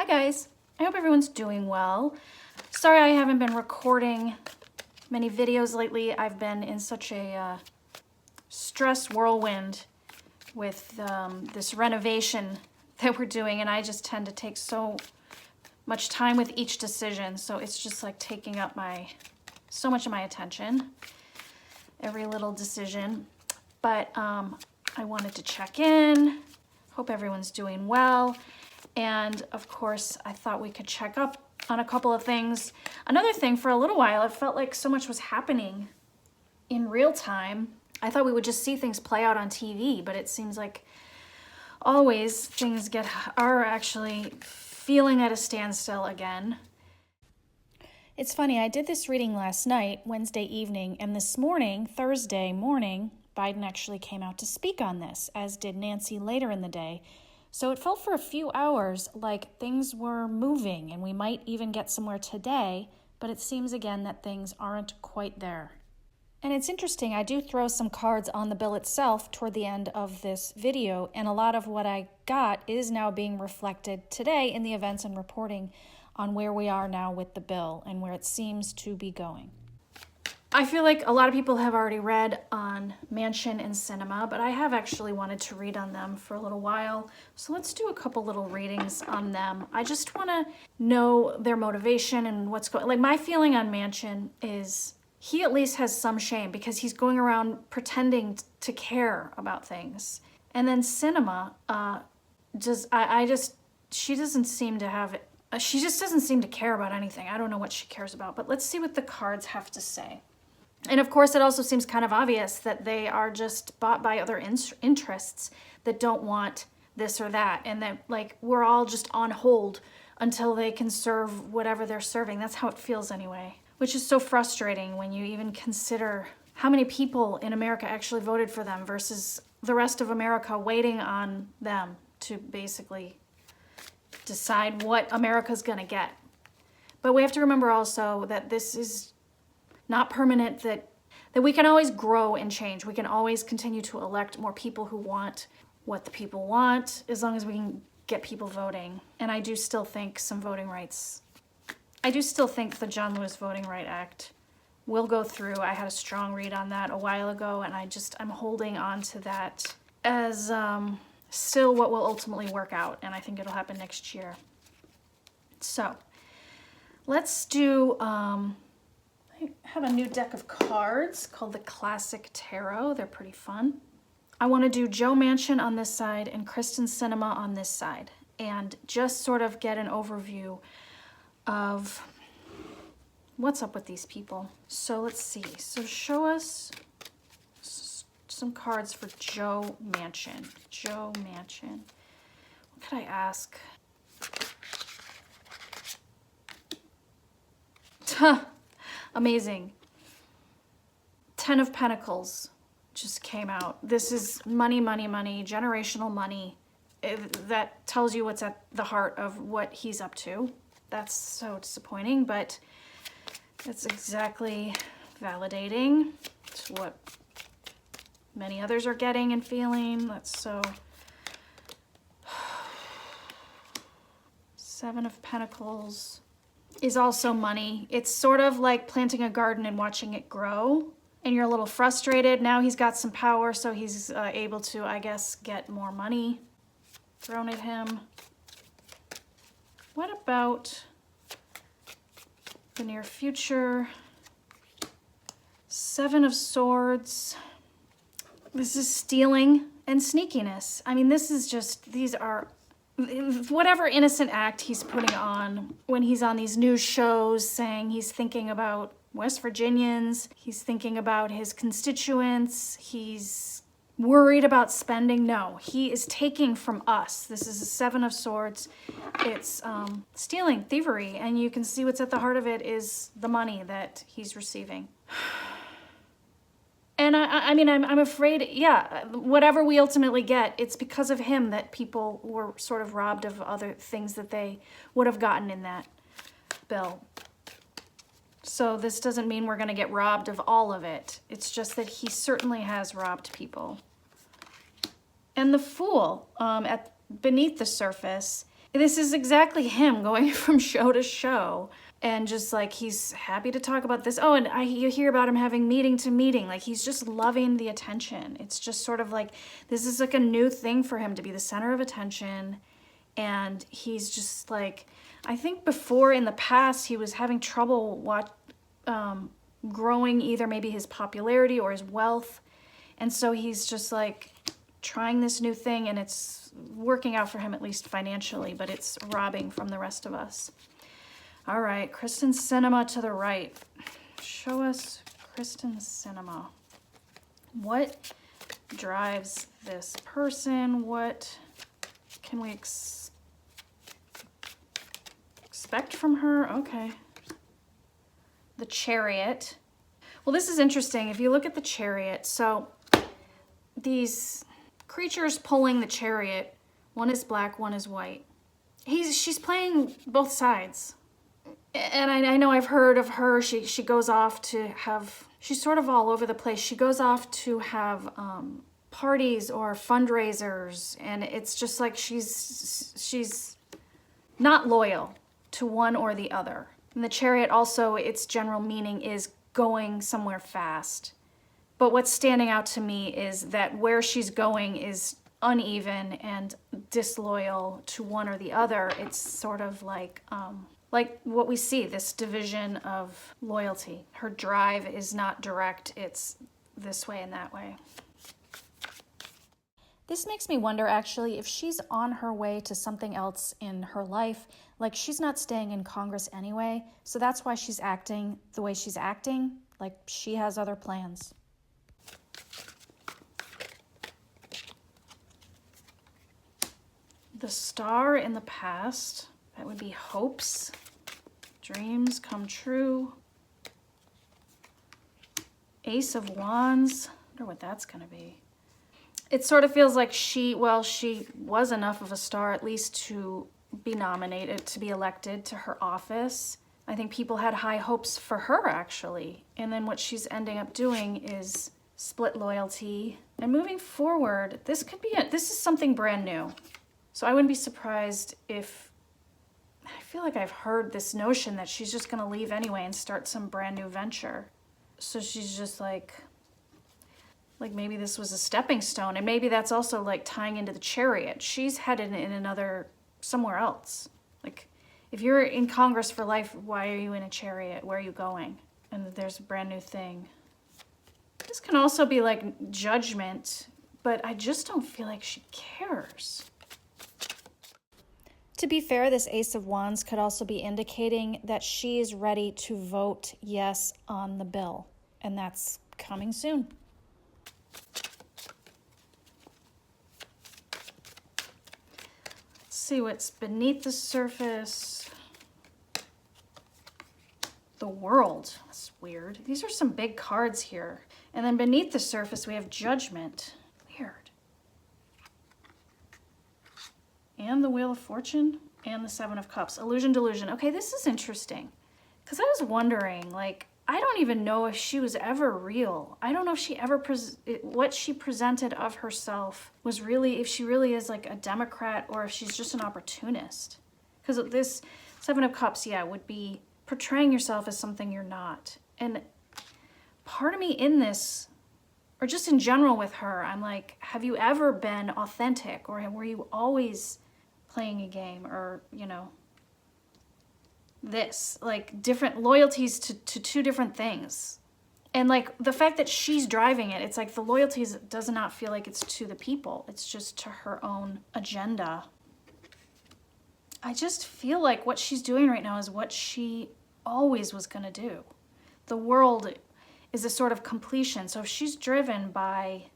guys, I hope everyone's doing well. Sorry I haven't been recording many videos lately. I've been in such a stress whirlwind with this renovation that we're doing, and I just tend to take so much time with each decision, so it's just like taking up so much of my attention, every little decision. But I wanted to check in, hope everyone's doing well, and of course I thought we could check up on a couple of things. Another thing, for a little while it felt like so much was happening in real time. I thought we would just see things play out on TV, but it seems like always things are actually feeling at a standstill again. It's funny, I did this reading last night, Wednesday evening, and this morning, Thursday morning, Biden actually came out to speak on this, as did Nancy later in the day. So it felt for a few hours like things were moving, and we might even get somewhere today, but it seems again that things aren't quite there. And it's interesting, I do throw some cards on the bill itself toward the end of this video, and a lot of what I got is now being reflected today in the events and reporting on where we are now with the bill and where it seems to be going. I feel like a lot of people have already read on Manchin and Sinema, but I have actually wanted to read on them for a little while. So let's do a couple little readings on them. I just want to know their motivation and what's going on. Like, my feeling on Manchin is he at least has some shame because he's going around pretending to care about things. And then Sinema, she doesn't seem to have it. She just doesn't seem to care about anything. I don't know what she cares about, but let's see what the cards have to say. And of course, it also seems kind of obvious that they are just bought by other interests that don't want this or that. And that, like, we're all just on hold until they can serve whatever they're serving. That's how it feels anyway, which is so frustrating when you even consider how many people in America actually voted for them versus the rest of America waiting on them to basically decide what America's gonna get. But we have to remember also that this is not permanent, that we can always grow and change. We can always continue to elect more people who want what the people want, as long as we can get people voting. And I do still think some voting rights, I do still think the John Lewis Voting Right Act will go through. I had a strong read on that a while ago, and I'm holding on to that as still what will ultimately work out, and I think it'll happen next year. So let's do, I have a new deck of cards called the Classic Tarot. They're pretty fun. I want to do Joe Manchin on this side and Kristen Sinema on this side, and just sort of get an overview of what's up with these people. So let's see. So show us some cards for Joe Manchin. Joe Manchin. What could I ask? Amazing. 10 of Pentacles just came out. This is money, money, money, generational money. That tells you what's at the heart of what he's up to. That's so disappointing, but it's exactly validating. It's what many others are getting and feeling. That's so... 7 of Pentacles is also money. It's sort of like planting a garden and watching it grow, and you're a little frustrated. Now he's got some power, so he's able to, I guess, get more money thrown at him. What about the near future? 7 of Swords. This is stealing and sneakiness. I mean, this is just, these are whatever innocent act he's putting on when he's on these news shows saying he's thinking about West Virginians, he's thinking about his constituents, he's worried about spending. No, he is taking from us. This is a 7 of Swords. It's stealing, thievery, and you can see what's at the heart of it is the money that he's receiving. And I mean, I'm afraid, yeah, whatever we ultimately get, it's because of him that people were sort of robbed of other things that they would have gotten in that bill. So this doesn't mean we're going to get robbed of all of it. It's just that he certainly has robbed people. And the Fool, beneath the surface, This is exactly him going from show to show. And just like, he's happy to talk about this. Oh, and you hear about him having meeting to meeting. Like, he's just loving the attention. It's just sort of like, this is like a new thing for him to be the center of attention. And he's just like, I think before in the past, he was having trouble growing either maybe his popularity or his wealth. And so he's just like trying this new thing, and it's working out for him, at least financially, but it's robbing from the rest of us. All right, Kristen Sinema to the right. Show us Kristen Sinema. What drives this person? What can we expect from her? Okay. The Chariot. Well, this is interesting. If you look at the Chariot, so these creatures pulling the Chariot, one is black, one is white. She's playing both sides. And I know I've heard of her. She goes off to have, she's sort of all over the place. She goes off to have parties or fundraisers, and it's just like she's not loyal to one or the other. And the Chariot also, its general meaning is going somewhere fast. But what's standing out to me is that where she's going is uneven and disloyal to one or the other. It's sort of like what we see, this division of loyalty. Her drive is not direct, it's this way and that way. This makes me wonder, actually, if she's on her way to something else in her life. Like, she's not staying in Congress anyway, so that's why she's acting the way she's acting. Like, she has other plans. The Star in the past, that would be hopes, dreams come true. Ace of Wands, I wonder what that's gonna be. It sort of feels like she was enough of a star at least to be nominated, to be elected to her office. I think people had high hopes for her, actually. And then what she's ending up doing is split loyalty. And moving forward, this is something brand new. So I wouldn't be surprised if, I feel like I've heard this notion that she's just gonna leave anyway and start some brand new venture. So she's just like maybe this was a stepping stone, and maybe that's also like tying into the Chariot. She's headed in somewhere else. Like, if you're in Congress for life, why are you in a Chariot? Where are you going? And there's a brand new thing. This can also be like judgment, but I just don't feel like she cares. To be fair, this Ace of Wands could also be indicating that she is ready to vote yes on the bill, and that's coming soon. Let's see what's beneath the surface. The World. That's weird. These are some big cards here. And then beneath the surface, we have Judgment. Weird. And the Wheel of Fortune. And the Seven of Cups. Illusion, Delusion. Okay, this is interesting. Because I was wondering, like, I don't even know if she was ever real. I don't know if she ever, what she presented of herself was really, if she really is like a Democrat or if she's just an opportunist. Because this Seven of Cups, yeah, would be portraying yourself as something you're not. And part of me in this, or just in general with her, I'm like, have you ever been authentic? Or were you always playing a game? Or, you know, this, like, different loyalties to two different things. And like the fact that she's driving it, it's like the loyalties does not feel like it's to the people. It's just to her own agenda. I just feel like what she's doing right now is what she always was gonna do. The World is a sort of completion. So if she's driven by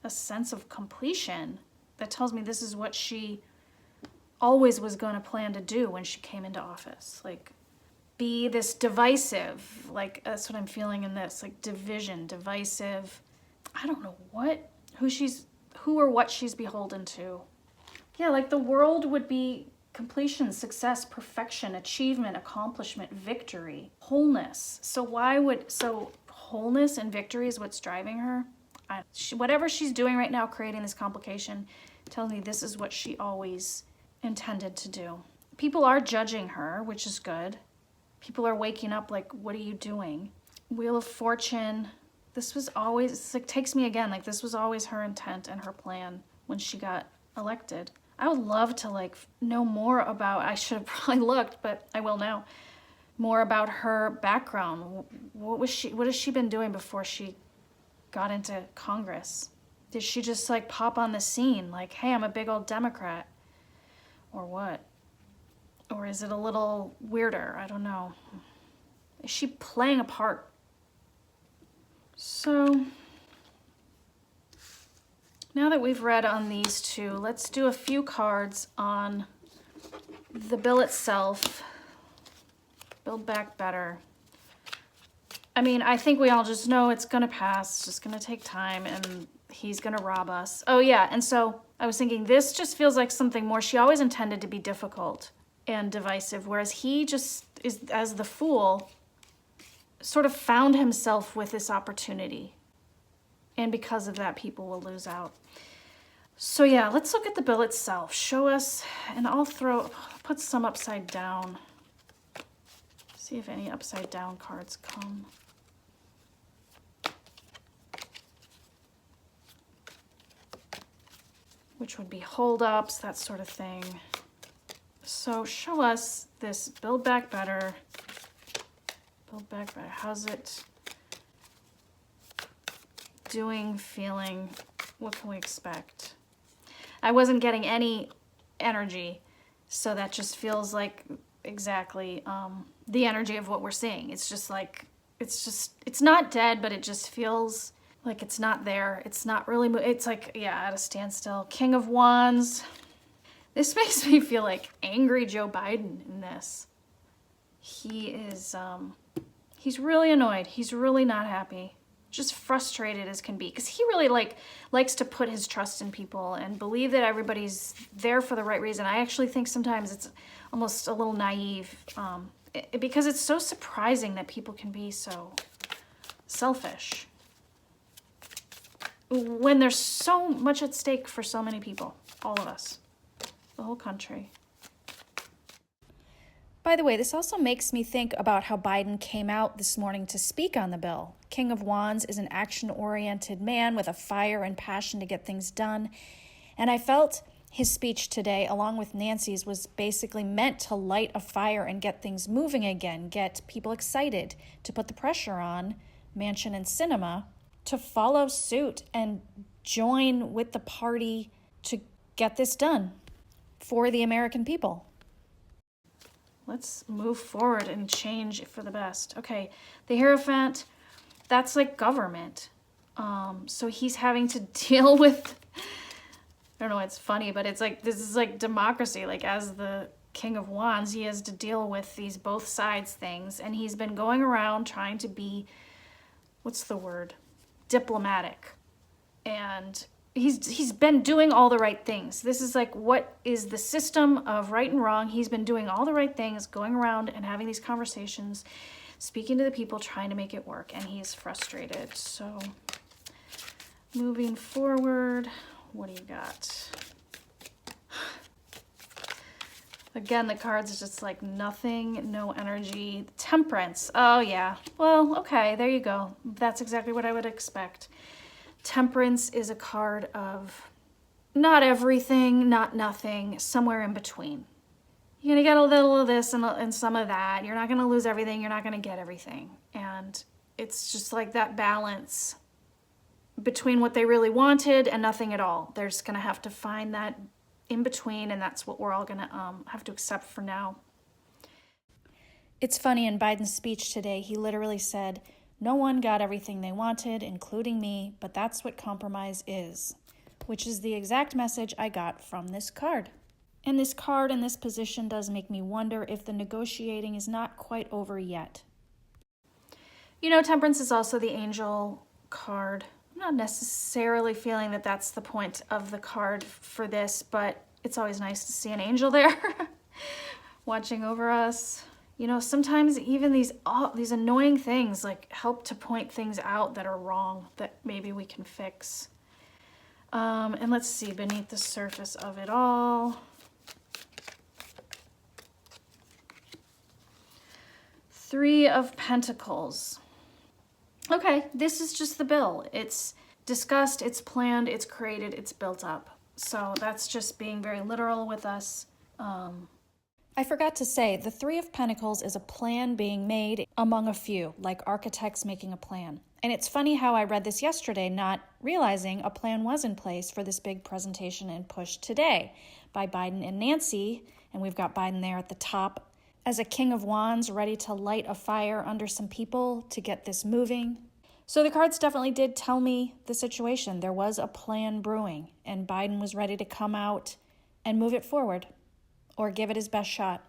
a sense of completion, that tells me this is what she always was going to plan to do when she came into office. Like, be this divisive, like that's what I'm feeling in this, like division, divisive. I don't know who or what she's beholden to. Yeah, like the World would be completion, success, perfection, achievement, accomplishment, victory, wholeness. So wholeness and victory is what's driving her. Whatever she's doing right now, creating this complication, tells me this is what she always intended to do. People are judging her, which is good. People are waking up like, what are you doing? Wheel of Fortune. This was always, it's like, takes me again, like this was always her intent and her plan when she got elected. I would love to like know more about, I should have probably looked, but I will now, more about her background. What has she been doing before she got into Congress? Did she just like pop on the scene like, hey, I'm a big old Democrat? Or what? Or is it a little weirder? I don't know. Is she playing a part? So now that we've read on these two, let's do a few cards on the bill itself. Build Back Better. I mean, I think we all just know it's gonna pass. It's just gonna take time and he's gonna rob us. Oh yeah, and so I was thinking this just feels like something more. She always intended to be difficult and divisive, whereas he just is, as the Fool, sort of found himself with this opportunity. And because of that, people will lose out. So yeah, let's look at the bill itself. Show us, and I'll put some upside down. See if any upside down cards come. Which would be holdups, that sort of thing. So show us this Build Back Better. Build Back Better. How's it doing, feeling? What can we expect? I wasn't getting any energy, so that just feels like exactly the energy of what we're seeing. It's just like, it's not dead, but it just feels like it's not there. It's not really, it's like, yeah, at a standstill. King of Wands. This makes me feel like angry Joe Biden in this. He is, he's really annoyed. He's really not happy. Just frustrated as can be. Because he really likes to put his trust in people and believe that everybody's there for the right reason. I actually think sometimes it's almost a little naive. Because it's so surprising that people can be so selfish when there's so much at stake for so many people, all of us, the whole country. By the way, this also makes me think about how Biden came out this morning to speak on the bill. King of Wands is an action-oriented man with a fire and passion to get things done. And I felt his speech today, along with Nancy's, was basically meant to light a fire and get things moving again, get people excited, to put the pressure on Manchin and Sinema to follow suit and join with the party to get this done for the American people. Let's move forward and change for the best. Okay, the Hierophant, that's like government. So he's having to deal with, I don't know, it's funny, but it's like, this is like democracy. Like as the King of Wands, he has to deal with these both sides things. And he's been going around trying to be, what's the word? Diplomatic. And he's been doing all the right things. This is like, what is the system of right and wrong? He's been doing all the right things, going around and having these conversations, speaking to the people, trying to make it work, and he's frustrated. So moving forward, what do you got? Again, the cards is just like nothing, no energy. Temperance. Oh yeah. Well, okay, there you go. That's exactly what I would expect. Temperance is a card of not everything, not nothing, somewhere in between. You're gonna get a little of this and some of that. You're not gonna lose everything. You're not gonna get everything. And it's just like that balance between what they really wanted and nothing at all. They're just gonna have to find that in between, and that's what we're all gonna have to accept for now. It's funny, in Biden's speech today, he literally said, "No one got everything they wanted, including me, but that's what compromise is," which is the exact message I got from this card. And this card in this position does make me wonder if the negotiating is not quite over yet. You know, Temperance is also the angel card. I'm not necessarily feeling that that's the point of the card for this, but it's always nice to see an angel there watching over us. You know, sometimes even these annoying things like help to point things out that are wrong that maybe we can fix. And let's see, beneath the surface of it all. Three of Pentacles. Okay, this is just the bill. It's discussed, it's planned, it's created, it's built up. So that's just being very literal with us. I forgot to say, the Three of Pentacles is a plan being made among a few, like architects making a plan. And it's funny how I read this yesterday, not realizing a plan was in place for this big presentation and push today by Biden and Nancy. And we've got Biden there at the top as a king of wands, ready to light a fire under some people to get this moving. So the cards definitely did tell me the situation. There was a plan brewing, and Biden was ready to come out and move it forward or give it his best shot.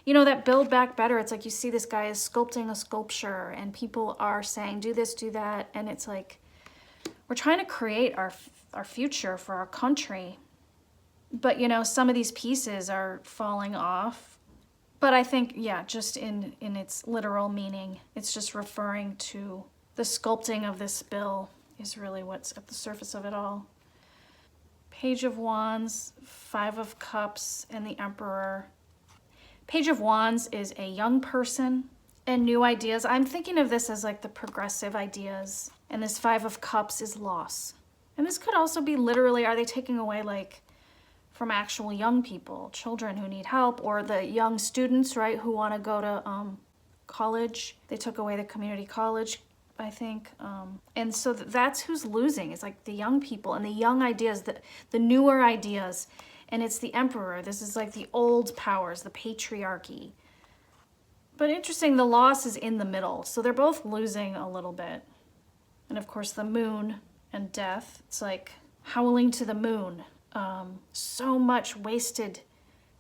You know, that Build Back Better, it's like you see this guy is sculpting a sculpture and people are saying, do this, do that. And it's like, we're trying to create our future for our country. But, you know, some of these pieces are falling off. But I think, yeah, just in its literal meaning, it's just referring to the sculpting of this bill is really what's at the surface of it all. Page of Wands, Five of Cups, and the Emperor. Page of Wands is a young person and new ideas. I'm thinking of this as like the progressive ideas. And this Five of Cups is loss. And this could also be literally, are they taking away like from actual young people, children who need help, or the young students, right, who want to go to college. They took away the community college, I think. And so that's who's losing. It's like the young people and the young ideas, the newer ideas. And it's the Emperor. This is like the old powers, the patriarchy. But interesting, the loss is in the middle. So they're both losing a little bit. And of course, the moon and death. It's like howling to the moon. So much wasted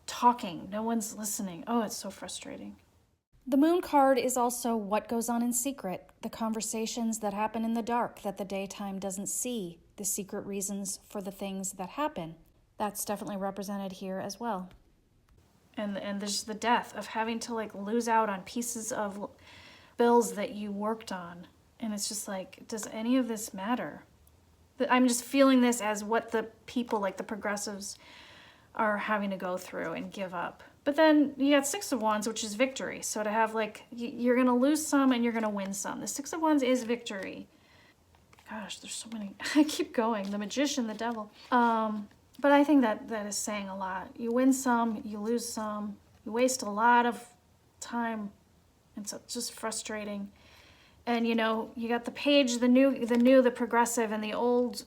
talking. No one's listening. Oh, it's so frustrating. The moon card is also what goes on in secret, the conversations that happen in the dark that the daytime doesn't see, the secret reasons for the things that happen. That's definitely represented here as well. And there's the death of having to like lose out on pieces of bills that you worked on. And it's just like, does any of this matter? I'm just feeling this as what the people, like the progressives, are having to go through and give up. But then you got Six of Wands, which is victory. So to have like, you're going to lose some and you're going to win some. The Six of Wands is victory. Gosh, there's so many. I keep going. The Magician, the Devil. But I think that is saying a lot. You win some, you lose some. You waste a lot of time. It's just frustrating. And, you know, you got the Page, the progressive, and the old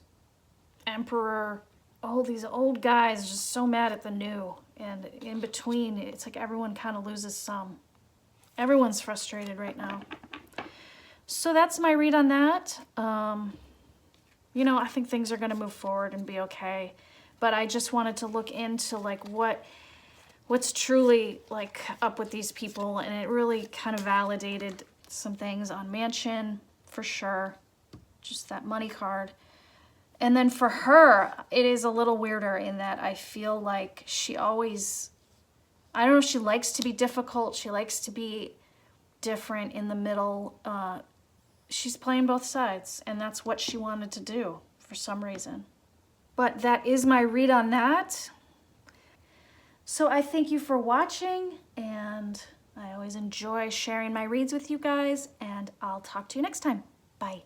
Emperor. Oh, these old guys just so mad at the new. And in between, it's like everyone kind of loses some. Everyone's frustrated right now. So that's my read on that. You know, I think things are going to move forward and be okay. But I just wanted to look into, like, what's truly, like, up with these people. And it really kind of validated some things on Manchin, for sure. Just that money card. And then for her, it is a little weirder in that I feel like she always, I don't know if she likes to be difficult. She likes to be different in the middle. She's playing both sides, and that's what she wanted to do for some reason. But that is my read on that. So I thank you for watching, and I always enjoy sharing my reads with you guys, and I'll talk to you next time. Bye.